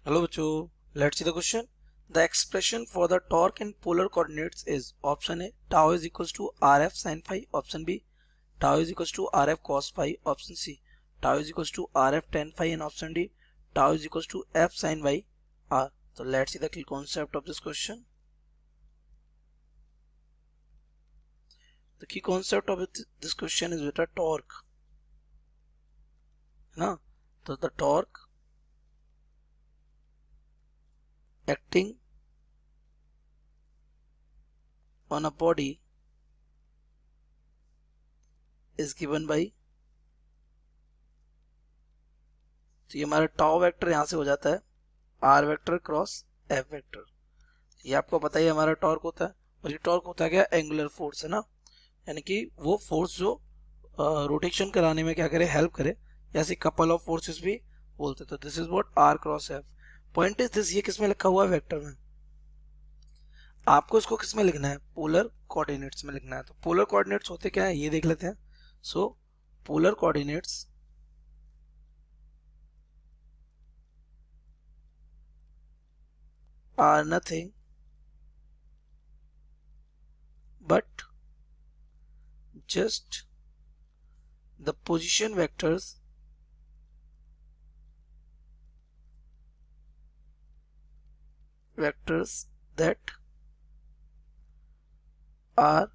Hello बच्चों, let's see the question. The expression for the torque in polar coordinates is option A tau is equals to RF sin phi, option B tau is equals to RF cos phi, option C tau is equals to RF tan phi, and option D tau is equals to F sin y R. So let's see the key concept of this question. The key concept of this question is with a torque, ना? So the torque acting on a body is given by, तो ये हमारा tau vector यहाँ से हो जाता है R vector cross F vector. ये आपको पता ही हमारा टॉर्क होता है, और ये टॉर्क होता है क्या, एंगुलर फोर्स है ना, यानी कि वो फोर्स जो रोटेशन कराने में क्या करे, हेल्प करे, ऐसे कपल ऑफ फोर्सेस भी बोलते हैं। तो this is what R cross F. Point is this, ये किसमें लिखा हुआ है, वेक्टर में। आपको इसको किसमें लिखना है, पोलर कोऑर्डिनेट्स में लिखना है। तो पोलर कोऑर्डिनेट्स होते क्या है ये देख लेते हैं। So polar coordinates are nothing but just the position vectors that are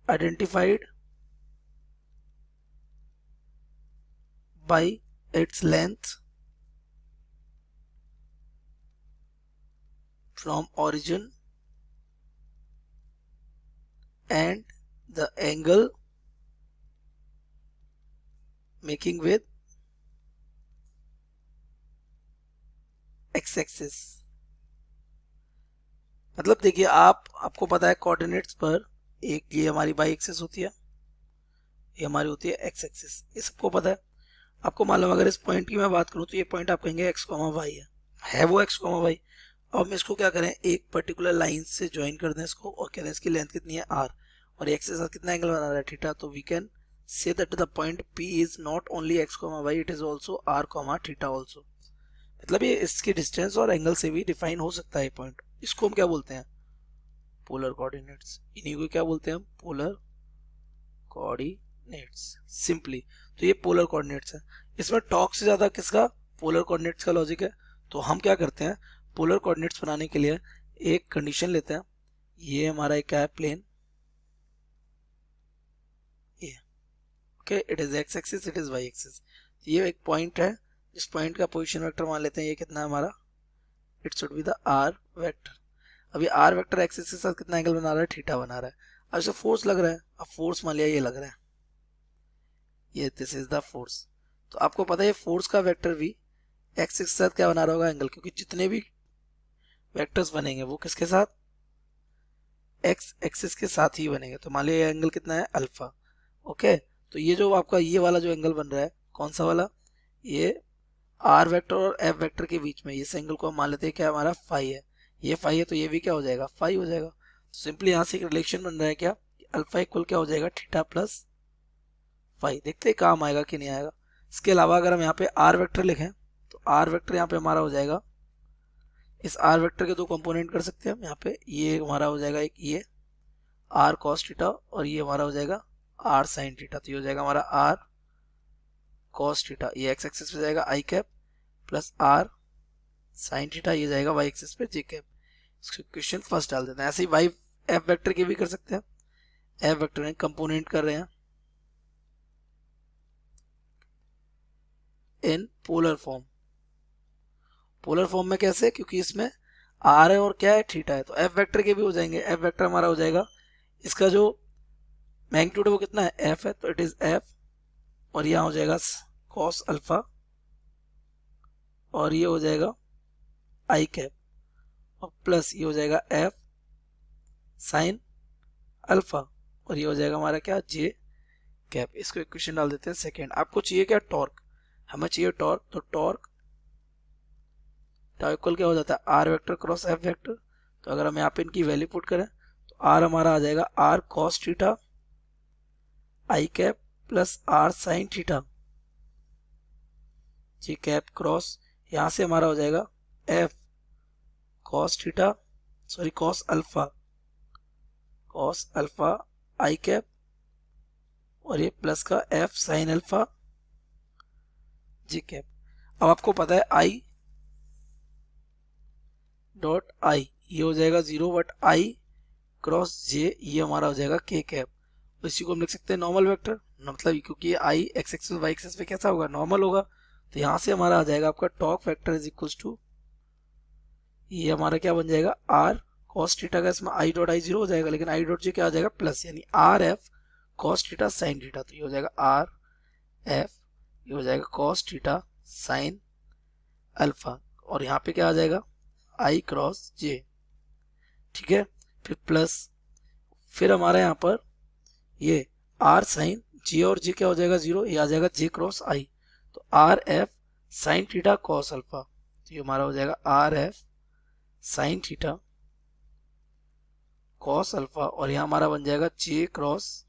identified by its length from origin and the angle making with x-axis। मतलब देखिए, आपको पता है कोऑर्डिनेट्स पर एक ये हमारी बाई एक्सिस होती है, ये हमारी होती है एक्स एक्सिस, ये सबको पता है। आपको मालूम, अगर इस पॉइंट की मैं बात करूं तो ये पॉइंट आप कहेंगे एक्स कॉमा वाई है वो एक्स कॉमा वाई। अब हम इसको क्या करें, एक पर्टिकुलर लाइन से ज्वाइन कर दें इसको, और कह दें इसकी लेंथ कितनी है आर, और एक्स के साथ कितना एंगल बना रहा है थीटा। तो we can say that the point P is not only X comma Y, it is also R comma theta also. मतलब ये इसकी डिस्टेंस और एंगल से भी डिफाइन हो सकता है पॉइंट। इसको हम क्या बोलते हैं, पोलर कोऑर्डिनेट्स। इन्हीं को क्या बोलते हैं हम, पोलर कोऑर्डिनेट्स सिंपली। तो ये पोलर कोऑर्डिनेट्स है। इसमें टॉर्क से ज्यादा किसका, पोलर कोऑर्डिनेट्स का लॉजिक है। तो हम क्या करते हैं, पोलर कोऑर्डिनेट्स बनाने के लिए एक कंडीशन लेते हैं। ये हमारा एक क्या है, प्लेन, ये okay, it is X axis, it is Y axis. ये एक पॉइंट है, जिस पॉइंट का पोजीशन वेक्टर मान लेते हैं, ये कितना है हमारा, it should be the R vector. अभी आर वेक्टर एक्सिस के साथ कितना एंगल बना रहा है, थीटा बना रहा है। अब इसे फोर्स लग रहा है, अब फोर्स मान लिया ये लग रहा है, ये दिस इज द फोर्स। तो आपको पता है फोर्स का वेक्टर भी एक्स के साथ क्या बना रहा होगा, एंगल, क्योंकि जितने भी वेक्टर्स बनेंगे वो किसके साथ, एक्स एक्सिस के साथ ही बनेंगे। तो मान लिया एंगल कितना है, अल्फा। ओके, तो ये जो आपका ये वाला जो एंगल बन रहा है, कौन सा वाला, ये आर वेक्टर और एफ वेक्टर के बीच में, इस एंगल को हम मान लेते हैं क्या, हमारा फाई है। ये फाई है तो ये भी क्या हो जाएगा, फाई हो जाएगा। तो सिंपली यहाँ से एक रिलेशन बन रहा है क्या, अल्फा इक्वल क्या हो जाएगा, थीटा प्लस फाई। देखते हैं काम आएगा कि नहीं आएगा। इसके अलावा अगर हम यहाँ पे आर वेक्टर लिखें, तो आर वेक्टर यहाँ पे हमारा हो जाएगा, इस आर वेक्टर के दो कंपोनेंट कर सकते हैं हम यहाँ पे। ये हमारा हो जाएगा एक ये आर कॉस थीटा, और ये हमारा हो जाएगा आर साइन थीटा। तो ये हो जाएगा हमारा आर कॉस थीटा, ये एक्स एक्सिस पे जाएगा I cap, plus R sine theta, ये जाएगा वाई एक्सिस पे जे कैप। इसको इक्वेशन फर्स्ट डाल देते हैं। ऐसे ही वाई एफ वेक्टर के भी कर सकते हैं। एफ वेक्टर में कंपोनेंट कर रहे हैं in polar form. Polar form में कैसे, क्योंकि इसमें आर है और क्या है, थीटा है। तो एफ वेक्टर के भी हो जाएंगे। एफ वेक्टर हमारा हो जाएगा, इसका जो मैग्नीट्यूड है वो कितना है, एफ है, तो इट इज एफ, और यहाँ हो जाएगा कॉस अल्फा, और ये हो जाएगा आई कैप, और प्लस ये हो जाएगा एफ साइन अल्फा, और ये हो जाएगा हमारा क्या, जे कैप। इसको इक्वेशन डाल देते हैं सेकेंड। आपको चाहिए क्या, टॉर्क, हमें चाहिए टॉर्क। तो टॉर्क टाउ इक्वल क्या हो जाता है, R vector cross F vector. तो अगर हम यहाँ पे इनकी वैल्यू पुट करें, तो आर हमारा आ जाएगा R cos theta I cap plus R sine theta, J cap cross, यहाँ से हमारा हो जाएगा F cos theta, sorry cos alpha I cap, और ये प्लस का F sine alpha J cap. अब आपको पता है आई डॉट आई ये हो जाएगा 0, बट आई क्रॉस जे ये हमारा हो जाएगा के कैप। तो इसी को हम लिख सकते हैं नॉर्मल वेक्टर, मतलब क्योंकि ये आई एक्स एक्सिस वाई एक्सिस पे कैसा होगा, नॉर्मल होगा। तो यहाँ से हमारा आ जाएगा आपका torque vector is equal to, ये हमारा क्या बन जाएगा आर कॉस थीटा का, इसमें आई डॉट आई 0 हो जाएगा, लेकिन आई डॉट जे क्या आ जाएगा प्लस, यानी R F cos theta sine theta. तो ये हो जाएगा आर एफ, ये हो जाएगा कॉस थीटा साइन अल्फा, और यहाँ पे क्या आ जाएगा आई क्रॉस जे, ठीक है। फिर प्लस, फिर हमारा यहाँ पर ये आर साइन जे, और जे क्या हो जाएगा 0, ये आ जाएगा जे क्रॉस आई। तो R F sine theta cos alpha, तो ये हमारा हो जाएगा R F sine theta cos alpha, और यहाँ हमारा बन जाएगा जे क्रॉस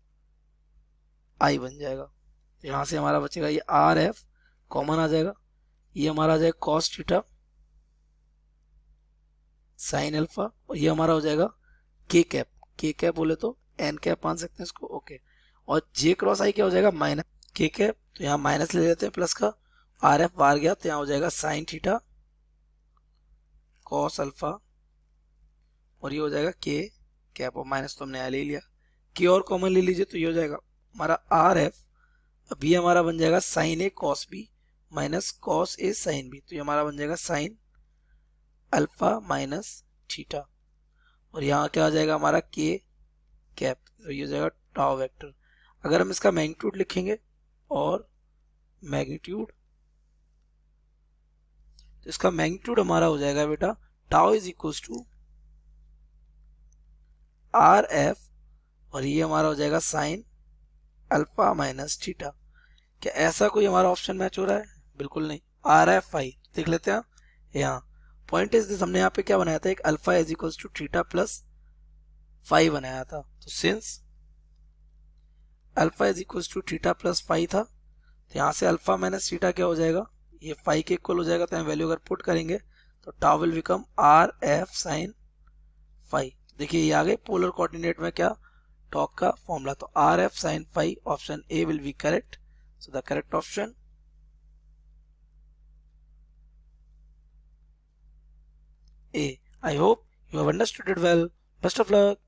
आई बन जाएगा। तो यहाँ से हमारा बचेगा ये आर एफ कॉमन आ जाएगा, ये हमारा आ जाएगा कॉस थीटा साइन अल्फा, और ये हमारा हो जाएगा के कैप बोले तो एन कैप मान सकते हैं इसको, ओके। और जे क्रॉस आई क्या हो जाएगा माइनस के कैप, तो यहाँ माइनस ले लेते हैं प्लस का, आर एफ बाहर गया तो यहाँ हो जाएगा साइन थीटा कॉस अल्फा, और ये हो जाएगा के कैप, और माइनस तो हमने यहाँ ले लिया, के और कॉमन ले लीजिए तो ये हो जाएगा हमारा आर एफ, अब ये हमारा बन जाएगा sign A cos B minus cos A sine B, तो ये हमारा बन जाएगा साइन अल्फा माइनस थीटा, और यहाँ क्या आ जाएगा हमारा के कैप, तो ये हो जाएगा टाउ वेक्टर। अगर हम इसका मैग्नीट्यूड लिखेंगे और मैग्नीट्यूड, तो इसका मैग्नीट्यूड हमारा हो जाएगा बेटा tau is equal to R F, और ये हमारा हो जाएगा साइन अल्फा माइनस थीटा। क्या ऐसा कोई हमारा ऑप्शन मैच हो रहा है? बिल्कुल नहीं। आर एफ आई देख लेते हैं यहाँ। पॉइंट इज दिस, हमने यहाँ पे क्या बनाया था, एक alpha is equal to theta plus five बनाया था। तो since alpha is equal to theta plus five था, तो यहाँ से अल्फा माइनस थीटा क्या हो जाएगा, ये फाइव के इक्वल हो जाएगा। तो यहाँ वैल्यू अगर पुट करेंगे तो tau will become R F sine five. देखिए ये आ गए पोलर कोऑर्डिनेट में क्या टॉर्क का फॉर्मूला। तो R F sine five, option A will be correct. So the correct option A. I hope you have understood it well. Best of luck.